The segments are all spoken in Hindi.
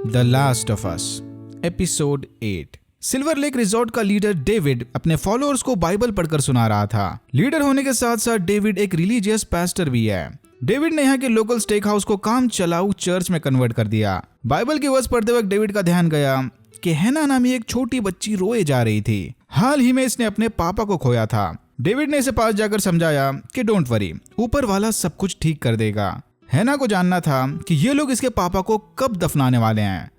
The last of us episode 8। Silver lake resort का लीडर डेविड अपने फॉलोअर्स को बाइबल पढ़कर सुना रहा था। लीडर होने के साथ साथ डेविड एक रिलीजियस पास्टर भी है। डेविड ने यहाँ के लोकल स्टेक हाउस को काम चलाऊ चर्च में कन्वर्ट कर दिया। बाइबल के वर्स पढ़ते वक्त डेविड का ध्यान गया कि हैना नामी एक छोटी बच्ची रोए जा रही थी। हाल ही में इसने अपने पापा को खोया था। डेविड ने इसे पास जाकर समझाया कि डोंट वरी, ऊपर वाला सब कुछ ठीक कर देगा। हैना को जानना था कि ये लोग इसके पापा को कब दफनाने वाले हैं।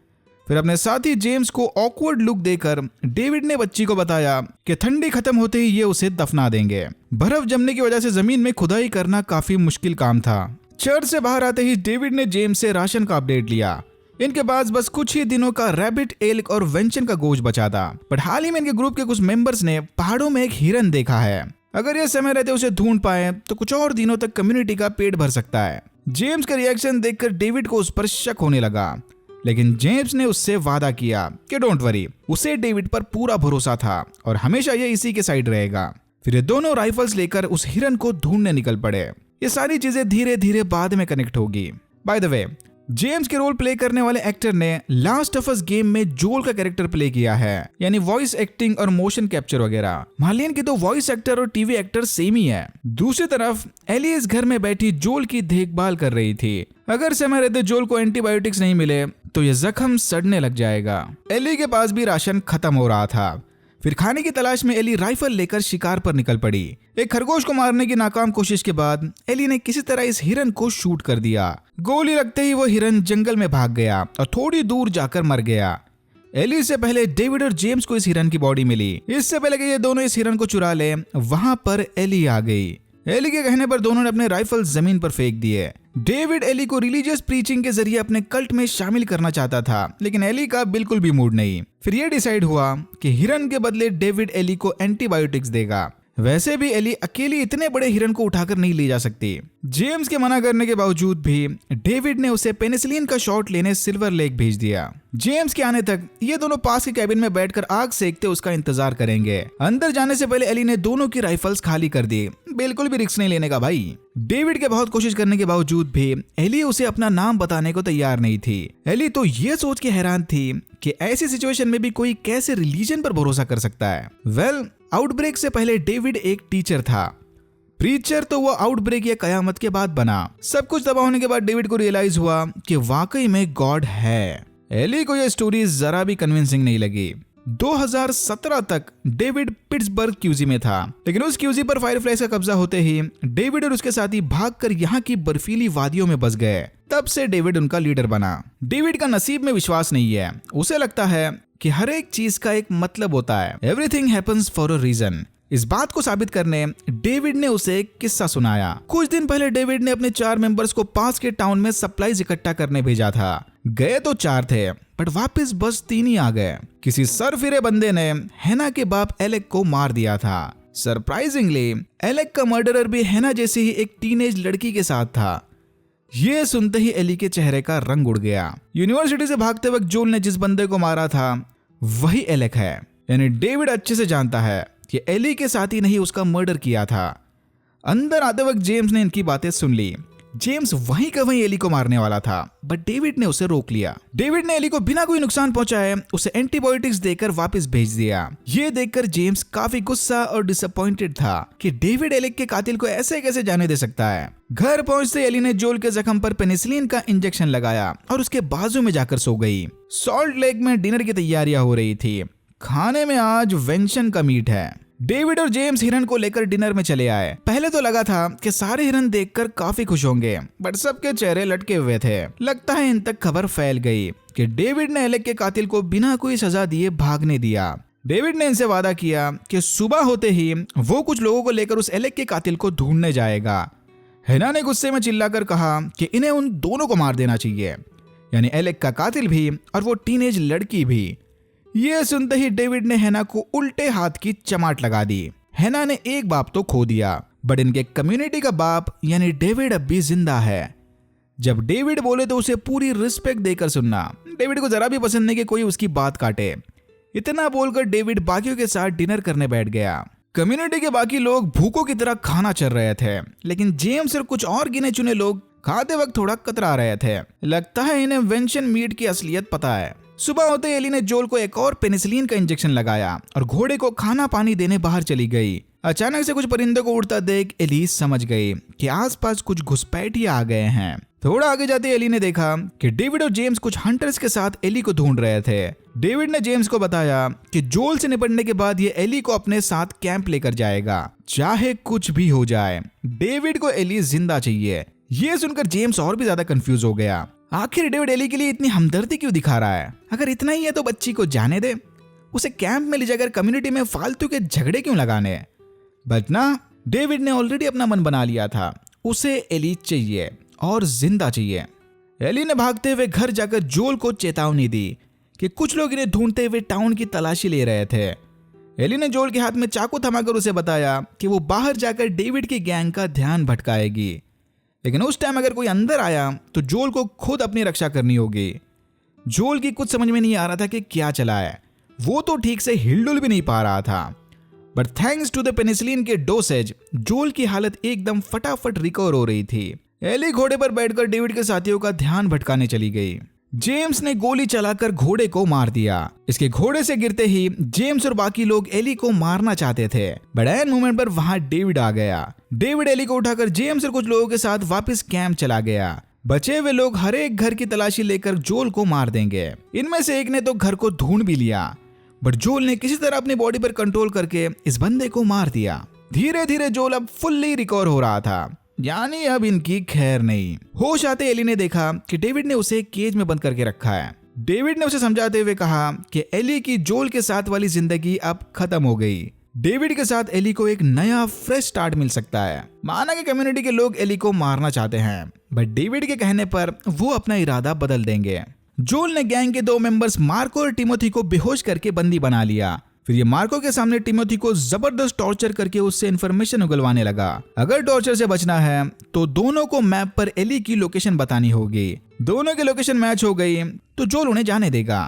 फिर अपने साथी जेम्स को ऑकवर्ड लुक देकर डेविड ने बच्ची को बताया कि ठंडी खत्म होते ही ये उसे दफना देंगे। बर्फ जमने की वजह से जमीन में खुदाई करना काफी मुश्किल काम था। चर्च से बाहर आते ही डेविड ने जेम्स से राशन का अपडेट लिया। इनके पास बस कुछ ही दिनों का रैबिट, एल्क और वेंचन का गोश्त बचा था। पर हाल ही में इनके ग्रुप के कुछ मेंबर्स ने पहाड़ों में एक हिरन देखा है। अगर ये समय रहते उसे ढूंढ पाए तो कुछ और दिनों तक कम्युनिटी का पेट भर सकता है। जेम्स का रिएक्शन देखकर डेविड को उस पर शक होने लगा, लेकिन जेम्स ने उससे वादा किया कि डोंट वरी, उसे डेविड पर पूरा भरोसा था और हमेशा ये इसी के साइड रहेगा। फिर ये दोनों राइफल्स लेकर उस हिरन को ढूंढने निकल पड़े। ये सारी चीजें धीरे धीरे बाद में कनेक्ट होगी। बाय द वे, जेम्स के रोल प्ले करने वाले एक्टर ने लास्ट ऑफ अस गेम में जोल का कैरेक्टर प्ले किया है, यानी वॉइस एक्टिंग और मोशन कैप्चर वगैरह। मार्लियन की तो वॉइस एक्टर और टीवी एक्टर सेम ही है। दूसरी तरफ एली इस घर में बैठी जोल की देखभाल कर रही थी। अगर समय रहते जोल को एंटीबायोटिक्स नहीं मिले तो ये जख्म सड़ने लग जाएगा। एली के पास भी राशन खत्म हो रहा था। फिर खाने की तलाश में एली राइफल लेकर शिकार पर निकल पड़ी। एक खरगोश को मारने की नाकाम कोशिश के बाद एली ने किसी तरह इस हिरन को शूट कर दिया। गोली लगते ही वो हिरन जंगल में भाग गया और थोड़ी दूर जाकर मर गया। एली से पहले डेविड और जेम्स को इस हिरन की बॉडी मिली। इससे पहले कि ये दोनों इस हिरन को चुरा ले, वहां पर एली आ गई। एली के कहने पर दोनों ने अपने राइफल जमीन पर फेंक दिए। डेविड एली को रिलीजियस प्रीचिंग के जरिए अपने कल्ट में शामिल करना चाहता था, लेकिन एली का बिल्कुल भी मूड नहीं। फिर यह डिसाइड हुआ कि हिरन के बदले डेविड एली को एंटीबायोटिक्स देगा। वैसे भी एली अकेली इतने बड़े हिरन को उठाकर नहीं ले जा सकती। जेम्स के मना करने के बावजूद भी डेविड ने उसे पेनिसिलिन का शॉट लेने सिल्वर लेक भेज दिया। जेम्स के आने तक ये दोनों पास के कैबिन में बैठकर आग सेकते उसका इंतजार करेंगे। अंदर जाने से पहले एली ने दोनों की राइफल्स खाली कर दी। बिल्कुल भी रिस्क नहीं लेने का भाई। डेविड के बहुत कोशिश करने के बावजूद भी एली उसे अपना नाम बताने को तैयार नहीं थी। एली तो ये सोच के हैरान थी कि ऐसी सिचुएशन में भी कोई कैसे रिलीजन पर भरोसा कर सकता है। वेल, आउटब्रेक से पहले डेविड एक टीचर था। प्रीचर तो वो आउटब्रेक या कयामत के बाद बना। सब कुछ तबाह होने के बाद डेविड को रियलाइज हुआ कि वाकई में गॉड है। एली को यह स्टोरी जरा भी कन्विंसिंग नहीं लगी। 2017 तक डेविड पिट्सबर्ग क्यूजी में था, लेकिन उस क्यूजी पर फायरफ्लाइज का कब्जा होते ही डेविड और उसके साथी भागकर यहाँ की बर्फीली वादियों में बस गए। तब से डेविड उनका लीडर बना। डेविड का नसीब में विश्वास नहीं है। उसे लगता है कि हर एक चीज का एक मतलब होता है। Everything happens for a reason. इस बात को साबित करने डेविड ने उसे एक किस्सा सुनाया। कुछ दिन पहले डेविड ने अपने 4 मेंबर्स को पास के टाउन में सप्लाईज इकट्ठा करने भेजा था। गए तो 4 थे, बट वापस बस 3 ही आ गए। किसी सरफिरे बंदे ने हैना के बाप एलेक को मार दिया था। सरप्राइजिंगली एलेक का मर्डरर भी हैना जैसी ही एक टीनेज लड़की के साथ था। ये सुनते ही एली के चेहरे का रंग उड़ गया। यूनिवर्सिटी से भागते वक्त जोल ने जिस बंदे को मारा था वही एलेक है। यानी डेविड अच्छे से जानता है कि एली के साथी ने ही उसका मर्डर किया था। अंदर आते वक्त जेम्स ने इनकी बातें सुन ली। जेम्स वहीं का वहीं एली को मारने वाला था, बट डेविड ने उसे रोक लिया। डेविड ने एली को बिना कोई नुकसान पहुंचाए उसे एंटीबायोटिक्स देकर वापस भेज दिया। ये देखकर जेम्स काफी गुस्सा और डिसअपॉइंटेड था कि डेविड एलेक के कातिल को ऐसे कैसे जाने दे सकता है। घर पहुंचते एली ने जोल के जख्म पर पेनिसिलिन का इंजेक्शन लगाया और उसके बाजू में जाकर सो गई। सॉल्ट लेक में डिनर की तैयारियां हो रही थी। खाने में आज वेंचन का मीट है। डेविड और जेम्स हिरन को लेकर डिनर में चले आए। पहले तो लगा था कि सारे हिरन देखकर काफी खुश होंगे, बट सबके चेहरे लटके हुए थे। लगता है इन तक खबर फैल गई कि डेविड ने एलेक के कातिल को बिना कोई सजा दिए भागने दिया। डेविड ने इनसे वादा किया कि सुबह होते ही वो कुछ लोगों को लेकर उस एलेक के कातिल को ढूंढने जाएगा। हैना ने गुस्से में चिल्लाकर कहा कि इन्हें उन दोनों को मार देना चाहिए, यानी एलेक का कातिल भी और वो टीनेज लड़की भी। ये सुनते ही डेविड ने हैना को उल्टे हाथ की चमाट लगा दी। हैना ने एक बाप तो खो दिया, बट इनके कम्युनिटी का बाप यानी डेविड अब भी जिंदा है। जब डेविड बोले तो उसे पूरी रिस्पेक्ट देकर सुनना। डेविड को जरा भी पसंद नहीं कि कोई उसकी बात काटे। इतना बोलकर डेविड बाकियों के साथ डिनर करने बैठ गया। कम्युनिटी के बाकी लोग भूखों की तरह खाना चल रहे थे, लेकिन जेम्स और कुछ और गिने चुने लोग खाते वक्त थोड़ा कतरा रहे थे। लगता है इन्हें वेंशन मीट की असलियत पता है। सुबह होते एली ने जोल को एक और पेनिसिलिन का इंजेक्शन लगाया और घोड़े को खाना पानी देने बाहर चली गई। अचानक से कुछ परिंदों को उड़ता देख एली समझ गई कि आसपास कुछ घुसपैठिए आ गए हैं। थोड़ा आगे जाते एली ने देखा कि डेविड और जेम्स कुछ हंटर्स के साथ एली को ढूंढ रहे थे। डेविड ने जेम्स को बताया कि जोल से निपटने के बाद ये एली को अपने साथ कैंप लेकर जाएगा, चाहे कुछ भी हो जाए। डेविड को एली जिंदा चाहिए। ये सुनकर जेम्स और भी ज्यादा कंफ्यूज हो गया। आखिर डेविड एली के लिए इतनी हमदर्दी क्यों दिखा रहा है? अगर इतना ही है तो बच्ची को जाने दे, उसे कैंप में ले जाकर कम्युनिटी में फालतू के झगड़े क्यों लगाने। बट ना, डेविड ने ऑलरेडी अपना मन बना लिया था, उसे एली चाहिए और जिंदा चाहिए। एली ने भागते हुए घर जाकर जोल को चेतावनी दी कि कुछ लोग इन्हें ढूंढते हुए टाउन की तलाशी ले रहे थे। एली ने जोल के हाथ में चाकू थमाकर उसे बताया कि वो बाहर जाकर डेविड की गैंग का ध्यान भटकाएगी, लेकिन उस टाइम अगर कोई अंदर आया तो जोल को खुद अपनी रक्षा करनी होगी। जोल की कुछ समझ में नहीं आ रहा था कि क्या चला है। वो तो ठीक से हिलडुल भी नहीं पा रहा था, but thanks to the penicillin के डोसेज जोल की हालत एकदम फटाफट रिकवर हो रही थी। एली घोड़े पर बैठकर डेविड के साथियों का ध्यान भटकाने चली गई। जेम्स ने गोली चलाकर घोड़े को मार दिया। इसके घोड़े से गिरते ही जेम्स और बाकी लोग एली को मारना चाहते थे, बट एन मोमेंट पर वहां डेविड आ गया। डेविड एली को उठाकर जेम्स और कुछ लोगों के साथ वापस कैंप चला गया। बचे हुए लोग हर एक घर की तलाशी लेकर जोल को मार देंगे। इनमें से एक ने तो घर को ढूंढ भी लिया, बट जोल ने किसी तरह अपनी बॉडी पर कंट्रोल करके इस बंदे को मार दिया। धीरे धीरे जोल अब फुल्ली रिकवर हो रहा था, यानी अब इनकी खैर नहीं। होश आते एली ने देखा कि डेविड ने उसे केज में बंद करके रखा है। डेविड ने उसे समझाते हुए कहा कि एली की जोल के साथ वाली जिंदगी अब खत्म हो गई। डेविड के साथ एली को एक नया फ्रेश स्टार्ट मिल सकता है। माना कि कम्युनिटी के लोग एली को मारना चाहते हैं, बट डेविड के कहने पर वो अपना इरादा बदल देंगे। जोल ने गैंग के 2 मेंबर्स मार्को और टिमोथी को बेहोश करके बंदी बना लिया। फिर ये मार्को के सामने टिमोथी को जबरदस्त टॉर्चर करके उससे इंफॉर्मेशन उगलवाने लगा। अगर टॉर्चर से बचना है तो दोनों को मैप पर एली की लोकेशन बतानी होगी। दोनों की लोकेशन मैच हो गई तो जोल उन्हें जाने देगा।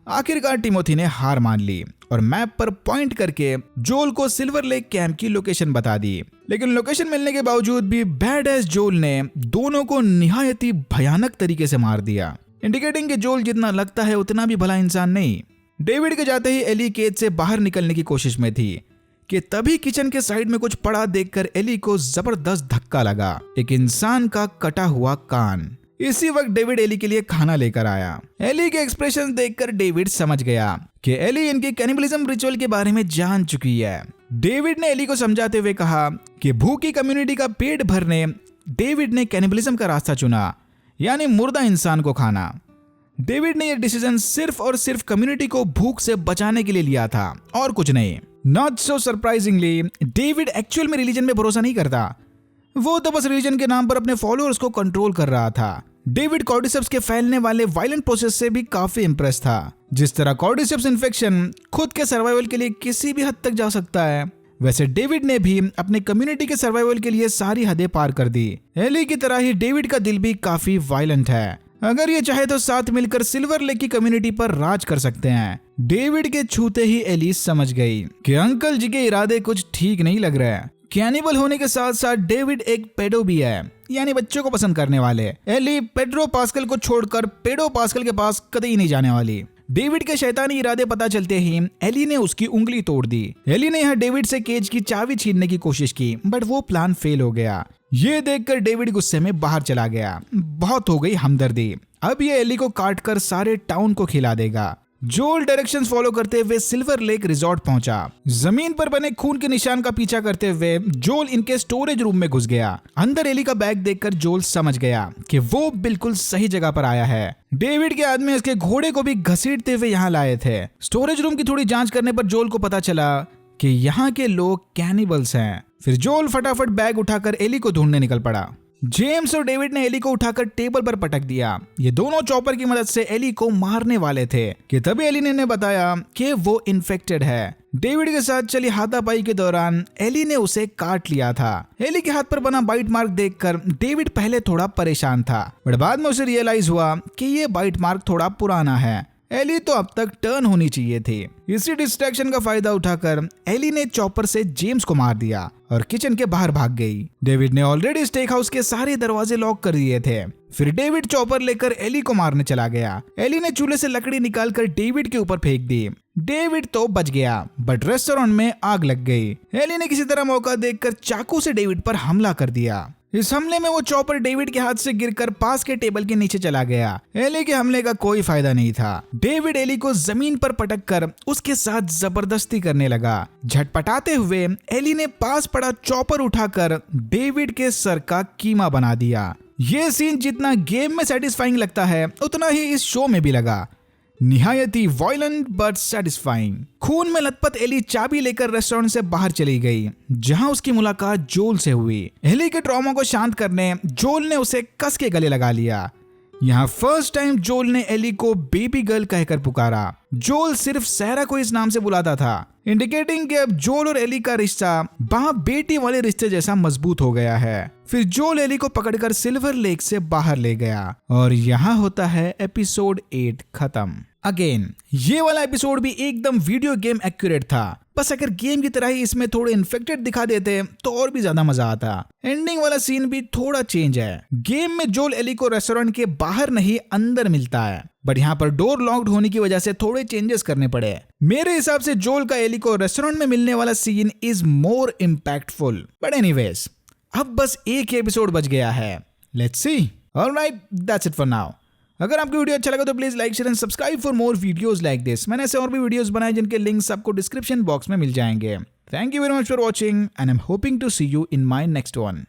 आखिरकार टिमोथी ने हार मान ली और मैप पर पॉइंट करके जोल को सिल्वर लेक कैंप की लोकेशन बता दी। लेकिन लोकेशन मिलने के बावजूद भी बैड एस जोल ने दोनों को निहायत ही भयानक तरीके से मार दिया, इंडिकेटिंग कि जोल जितना लगता है उतना भी भला इंसान नहीं। डेविड के जाते ही एली केज से बाहर निकलने की कोशिश में थी कि तभी किचन के साइड में कुछ पड़ा देखकर एली को जबरदस्त धक्का लगा, एक इंसान का कटा हुआ कान। इसी वक्त डेविड एली के लिए खाना लेकर आया। एली के एक्सप्रेशन देखकर डेविड समझ गया कि एली इनकी कैनिबलिज्म रिचुअल के बारे में जान चुकी है। डेविड ने एली को समझाते हुए कहा कि भूखी कम्युनिटी का पेट भरने डेविड ने कैनिबलिज्म का रास्ता चुना, यानी मुर्दा इंसान को खाना। डेविड ने यह डिसीजन सिर्फ और सिर्फ कम्युनिटी को भूख से बचाने के लिए लिया था और कुछ नहीं। Not so surprisingly, David actual में रिलीजन में भरोसा नहीं करता। वो तो बस रिलीजन के नाम पर अपने फॉलोअर्स को कंट्रोल कर रहा था। डेविड कॉर्डिसेप्स के फैलने वाले वायलेंट प्रोसेस से भी काफी इंप्रेस था। जिस तरह कॉर्डिसेप्स इन्फेक्शन खुद के सर्वाइवल के लिए किसी भी हद तक जा सकता है, वैसे डेविड ने भी अपने कम्युनिटी के सर्वाइवल के लिए सारी हदें पार कर दी। एली की तरह ही डेविड का दिल भी काफी वायलेंट है। अगर ये चाहे तो साथ मिलकर सिल्वर लेक की कम्युनिटी पर राज कर सकते हैं। डेविड के छूते ही एली समझ गई कि अंकल जी के इरादे कुछ ठीक नहीं लग रहे हैं। कैनिबल होने के साथ साथ डेविड एक पेडो भी है, यानी बच्चों को पसंद करने वाले। एली पेड्रो पास्कल को छोड़कर पेडो पास्कल के पास कतई नहीं जाने वाली। डेविड के शैतानी इरादे पता चलते ही एली ने उसकी उंगली तोड़ दी। एली ने यहाँ डेविड से केज की चाबी छीनने की कोशिश की, बट वो प्लान फेल हो गया। ये देखकर डेविड गुस्से में बाहर चला गया। बहुत हो गई हमदर्दी, अब ये एली को काटकर सारे टाउन को खिला देगा। जोल डायरेक्शंस फॉलो करते हुए सिल्वर लेक रिजॉर्ट पहुंचा। जमीन पर बने खून के निशान का पीछा करते हुए जोल इनके स्टोरेज रूम में घुस गया। अंदर एली का बैग देखकर जोल समझ गया कि वो बिल्कुल सही जगह पर आया है। डेविड के आदमी उसके घोड़े को भी घसीटते हुए यहाँ लाए थे। स्टोरेज रूम की थोड़ी जांच करने पर जोल को पता चला कि यहाँ के लोग कैनिबल्स हैं। फिर जोल फटाफट बैग उठाकर एली को ढूंढने निकल पड़ा। जेम्स और डेविड ने एली को उठाकर टेबल पर पटक दिया। ये दोनों चॉपर की मदद से एली को मारने वाले थे कि तभी एली ने बताया कि वो इन्फेक्टेड है। डेविड के साथ चली हाथापाई के दौरान एली ने उसे काट लिया था। एली के हाथ पर बना बाइट मार्क देखकर डेविड पहले थोड़ा परेशान था, बट बाद में उसे रियलाइज हुआ कि ये बाइट मार्क थोड़ा पुराना है। एली तो अब तक टर्न होनी चाहिए थी। इसी डिस्ट्रैक्शन का फायदा उठाकर एली ने चॉपर से जेम्स को मार दिया और किचन के बाहर भाग गई। डेविड ने ऑलरेडी स्टेक हाउस के सारे दरवाजे लॉक कर दिए थे। फिर डेविड चॉपर लेकर एली को मारने चला गया। एली ने चूल्हे से लकड़ी निकालकर डेविड के ऊपर फेंक दी। डेविड तो बच गया, बट रेस्टोरेंट में आग लग गई। एली ने किसी तरह मौका देखकर चाकू से डेविड पर हमला कर दिया। इस हमले में वो चॉपर डेविड के हाथ से गिरकर पास के टेबल के नीचे चला गया। एली के हमले का कोई फायदा नहीं था। डेविड एली को जमीन पर पटक कर उसके साथ जबरदस्ती करने लगा। झटपटाते हुए एली ने पास पड़ा चॉपर उठाकर डेविड के सर का कीमा बना दिया। ये सीन जितना गेम में सेटिस्फाइंग लगता है उतना ही इस शो में भी लगा। निहायत ही वायलेंट बट सेटिस्फाइंग। खून में लथपथ एली चाबी लेकर रेस्टोरेंट से बाहर चली गई, जहां उसकी मुलाकात जोल से हुई। एली के ट्रॉमा को शांत करने जोल ने उसे कस के गले लगा लिया। यहाँ फर्स्ट टाइम जोल ने एली को बेबी गर्ल कहकर पुकारा। जोल सिर्फ सहरा को इस नाम से बुलाता था, इंडिकेटिंग कि अब जोल और एली का रिश्ता बाप बेटी वाले रिश्ते जैसा मजबूत हो गया है। फिर जोल एली को पकड़कर सिल्वर लेक से बाहर ले गया और यहाँ होता है एपिसोड 8 खत्म। अगेन ये वाला एपिसोड भी एकदम वीडियो गेम एक्यूरेट था, बस अगर गेम की तरह ही इसमें थोड़े इन्फेक्टेड दिखा देते तो और भी ज्यादा मजा आता। एंडिंग वाला सीन भी थोड़ा चेंज है। गेम में जोल एली को रेस्टोरेंट के बाहर नहीं अंदर मिलता है, बट यहाँ पर डोर लॉक्ड होने की वजह से थोड़े चेंजेस करने पड़े। मेरे हिसाब से जोल का एली को रेस्टोरेंट में मिलने वाला scene is more impactful. But anyways, अब बस एक एपिसोड बच गया है। Let's see. Alright, that's it for now. अगर आपको वीडियो अच्छा लगा तो please like share and subscribe for more videos like this. मैंने ऐसे और भी वीडियोस बनाए जिनके लिंक्स आपको डिस्क्रिप्शन बॉक्स में मिल जाएंगे। Thank you very much for watching and I am hoping to see you in my next one.